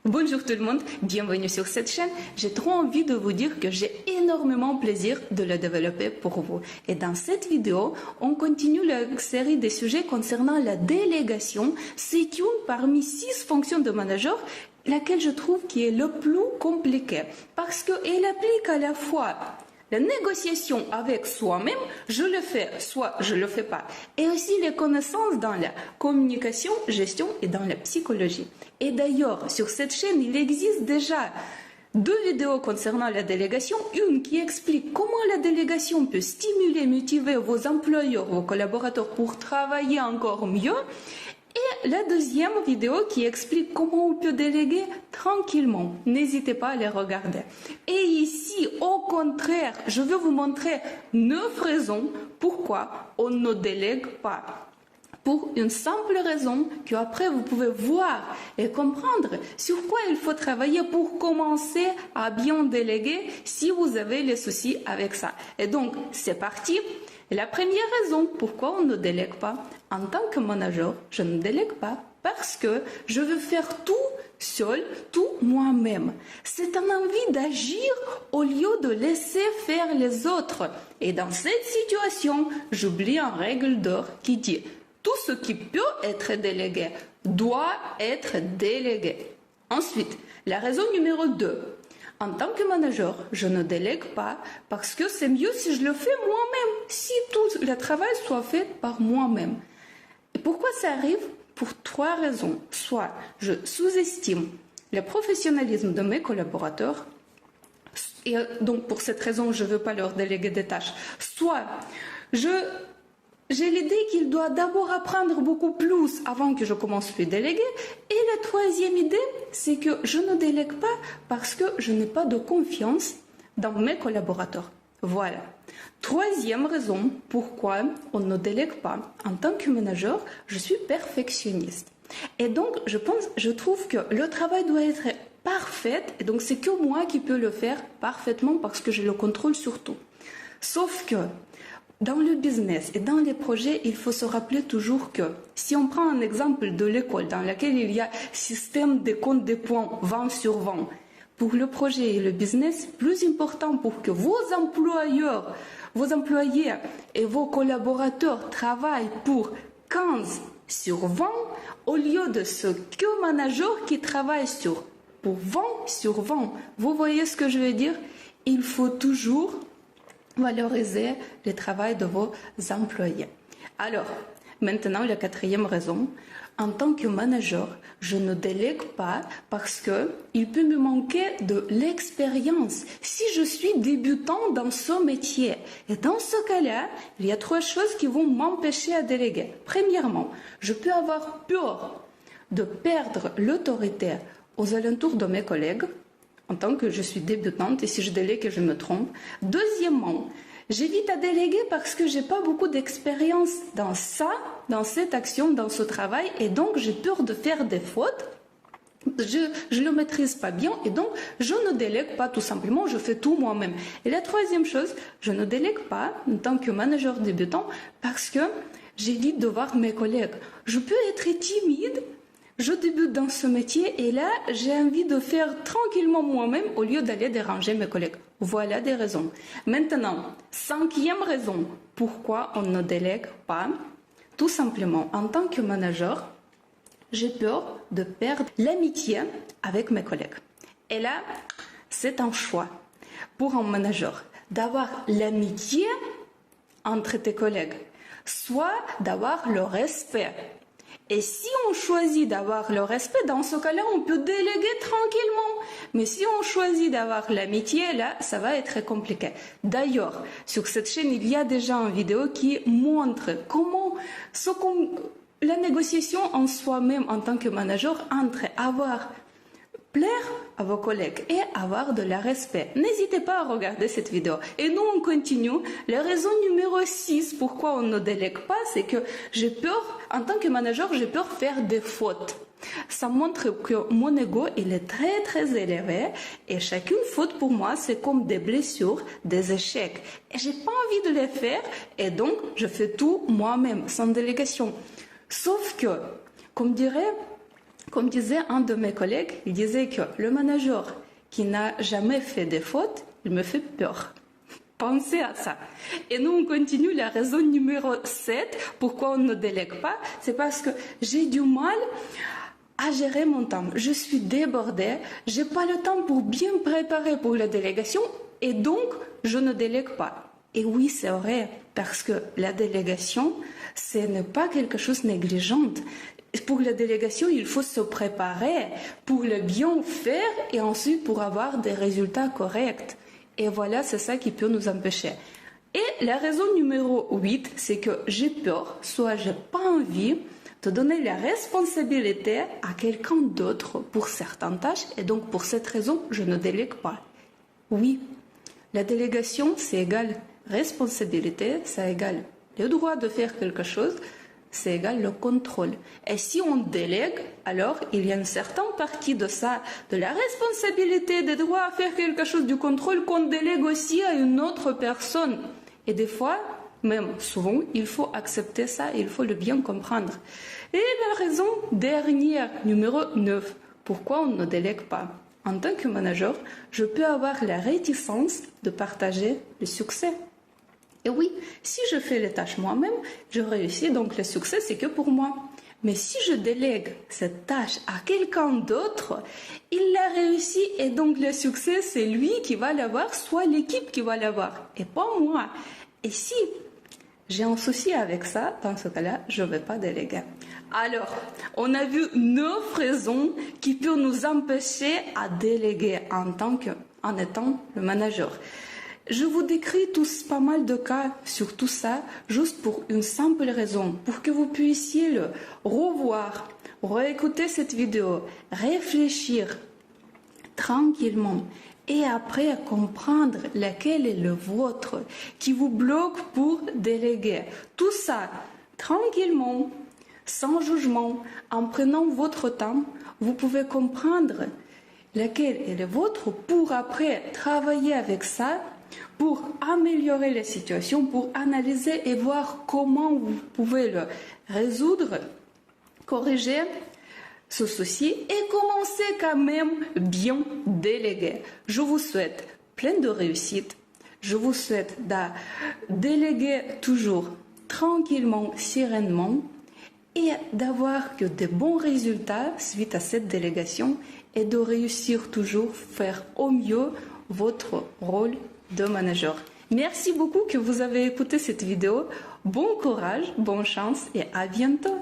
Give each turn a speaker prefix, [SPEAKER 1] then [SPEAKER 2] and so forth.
[SPEAKER 1] Bonjour tout le monde, bienvenue sur cette chaîne. J'ai trop envie de vous dire que j'ai énormément plaisir de le développer pour vous. Et dans cette vidéo, on continue la série des sujets concernant la délégation. C'est une parmi 6 fonctions de manager, laquelle je trouve qui est le plus compliquée. Parce qu'elle applique à la fois la négociation avec soi-même, je le fais, soit je le fais pas. Et aussi les connaissances dans la communication, gestion et dans la psychologie. Et d'ailleurs, sur cette chaîne, il existe déjà 2 vidéos concernant la délégation. Une qui explique comment la délégation peut stimuler, motiver vos employeurs, vos collaborateurs pour travailler encore mieux. Et la deuxième vidéo qui explique comment on peut déléguer tranquillement. N'hésitez pas à les regarder. Et ici, au contraire, je vais vous montrer 9 raisons pourquoi on ne délègue pas. Pour une simple raison que après vous pouvez voir et comprendre sur quoi il faut travailler pour commencer à bien déléguer si vous avez les soucis avec ça. Et donc, c'est parti. La première raison pourquoi on ne délègue pas, en tant que manager, je ne délègue pas parce que je veux faire tout seul, tout moi-même. C'est un envie d'agir au lieu de laisser faire les autres. Et dans cette situation, j'oublie une règle d'or qui dit tout ce qui peut être délégué doit être délégué. Ensuite, la raison numéro 2. En tant que manager, je ne délègue pas parce que c'est mieux si je le fais moi-même, si tout le travail soit fait par moi-même. Et pourquoi ça arrive? Pour 3 raisons. Soit je sous-estime le professionnalisme de mes collaborateurs, et donc pour cette raison, je ne veux pas leur déléguer des tâches. Soit j'ai l'idée qu'il doit d'abord apprendre beaucoup plus avant que je commence à lui déléguer. Et la troisième idée, c'est que je ne délègue pas parce que je n'ai pas de confiance dans mes collaborateurs. Voilà. Troisième raison pourquoi on ne délègue pas. En tant que manager, je suis perfectionniste. Et donc, je trouve que le travail doit être parfait. Et donc, c'est que moi qui peux le faire parfaitement parce que je le contrôle surtout. Sauf que dans le business et dans les projets, il faut se rappeler toujours que si on prend un exemple de l'école dans laquelle il y a système de compte des points 20 sur 20, pour le projet et le business, plus important pour que vos employés et vos collaborateurs travaillent pour 15 sur 20 au lieu de ce que manager qui travaille pour 20 sur 20. Vous voyez ce que je veux dire? Il faut toujours valoriser le travail de vos employés. Alors, maintenant, la 4e raison. En tant que manager, je ne délègue pas parce que il peut me manquer de l'expérience si je suis débutant dans ce métier. Et dans ce cas-là, il y a 3 choses qui vont m'empêcher à déléguer. Premièrement, je peux avoir peur de perdre l'autorité aux alentours de mes collègues, en tant que je suis débutante et si je délègue et je me trompe. Deuxièmement, j'évite à déléguer parce que j'ai pas beaucoup d'expérience dans ça, dans cette action, dans ce travail et donc j'ai peur de faire des fautes. Je le maîtrise pas bien et donc je ne délègue pas tout simplement, je fais tout moi-même. Et la 3e chose, je ne délègue pas en tant que manager débutant parce que j'évite de voir mes collègues. Je peux être timide. Je débute dans ce métier et là, j'ai envie de faire tranquillement moi-même au lieu d'aller déranger mes collègues. Voilà des raisons. Maintenant, 5e raison pourquoi on ne délègue pas. Tout simplement, en tant que manager, j'ai peur de perdre l'amitié avec mes collègues. Et là, c'est un choix pour un manager d'avoir l'amitié entre tes collègues, soit d'avoir le respect. Et si on choisit d'avoir le respect, dans ce cas-là, on peut déléguer tranquillement. Mais si on choisit d'avoir l'amitié, là, ça va être très compliqué. D'ailleurs, sur cette chaîne, il y a déjà une vidéo qui montre comment la négociation en soi-même en tant que manager entre plaire à vos collègues et avoir de la respect. N'hésitez pas à regarder cette vidéo. Et nous, on continue. La raison numéro 6 pourquoi on ne délègue pas, c'est que j'ai peur, en tant que manager, j'ai peur de faire des fautes. Ça montre que mon ego, il est très, très élevé et chacune faute pour moi, c'est comme des blessures, des échecs. Et j'ai pas envie de les faire et donc, je fais tout moi-même, sans délégation. Sauf que, comme dirait Comme disait un de mes collègues, il disait que le manager qui n'a jamais fait de fautes, il me fait peur. Pensez à ça. Et nous, on continue la raison numéro 7. Pourquoi on ne délègue pas? C'est parce que j'ai du mal à gérer mon temps. Je suis débordée. J'ai pas le temps pour bien préparer pour la délégation et donc je ne délègue pas. Et oui, c'est vrai, parce que la délégation, ce n'est pas quelque chose de négligent. Pour la délégation, il faut se préparer pour le bien faire et ensuite pour avoir des résultats corrects. Et voilà, c'est ça qui peut nous empêcher. Et la raison numéro 8, c'est que j'ai peur, soit j'ai pas envie de donner la responsabilité à quelqu'un d'autre pour certaines tâches et donc pour cette raison, je ne délègue pas. Oui, la délégation, c'est égal responsabilité, c'est égal le droit de faire quelque chose, c'est égal le contrôle. Et si on délègue, alors il y a une certaine partie de ça, de la responsabilité, des droits à faire quelque chose, du contrôle qu'on délègue aussi à une autre personne. Et des fois, même souvent, il faut accepter ça, il faut le bien comprendre. Et la raison dernière, numéro 9, pourquoi on ne délègue pas? En tant que manager, je peux avoir la réticence de partager le succès. Et oui, si je fais les tâches moi-même, je réussis, donc le succès, c'est que pour moi. Mais si je délègue cette tâche à quelqu'un d'autre, il l'a réussi et donc le succès, c'est lui qui va l'avoir, soit l'équipe qui va l'avoir, et pas moi. Et si j'ai un souci avec ça, dans ce cas-là, je ne vais pas déléguer. Alors, on a vu 9 raisons qui peuvent nous empêcher à déléguer en étant le manager. Je vous décris tous pas mal de cas sur tout ça, juste pour une simple raison, pour que vous puissiez le revoir, réécouter cette vidéo, réfléchir tranquillement et après comprendre lequel est le vôtre qui vous bloque pour déléguer. Tout ça, tranquillement, sans jugement, en prenant votre temps, vous pouvez comprendre lequel est le vôtre pour après travailler avec ça, pour améliorer la situation, pour analyser et voir comment vous pouvez le résoudre, corriger ce souci et commencer quand même bien déléguer. Je vous souhaite plein de réussite. Je vous souhaite de déléguer toujours tranquillement, sereinement et d'avoir que de bons résultats suite à cette délégation et de réussir toujours faire au mieux votre rôle de manager. Merci beaucoup que vous avez écouté cette vidéo. Bon courage, bonne chance et à bientôt.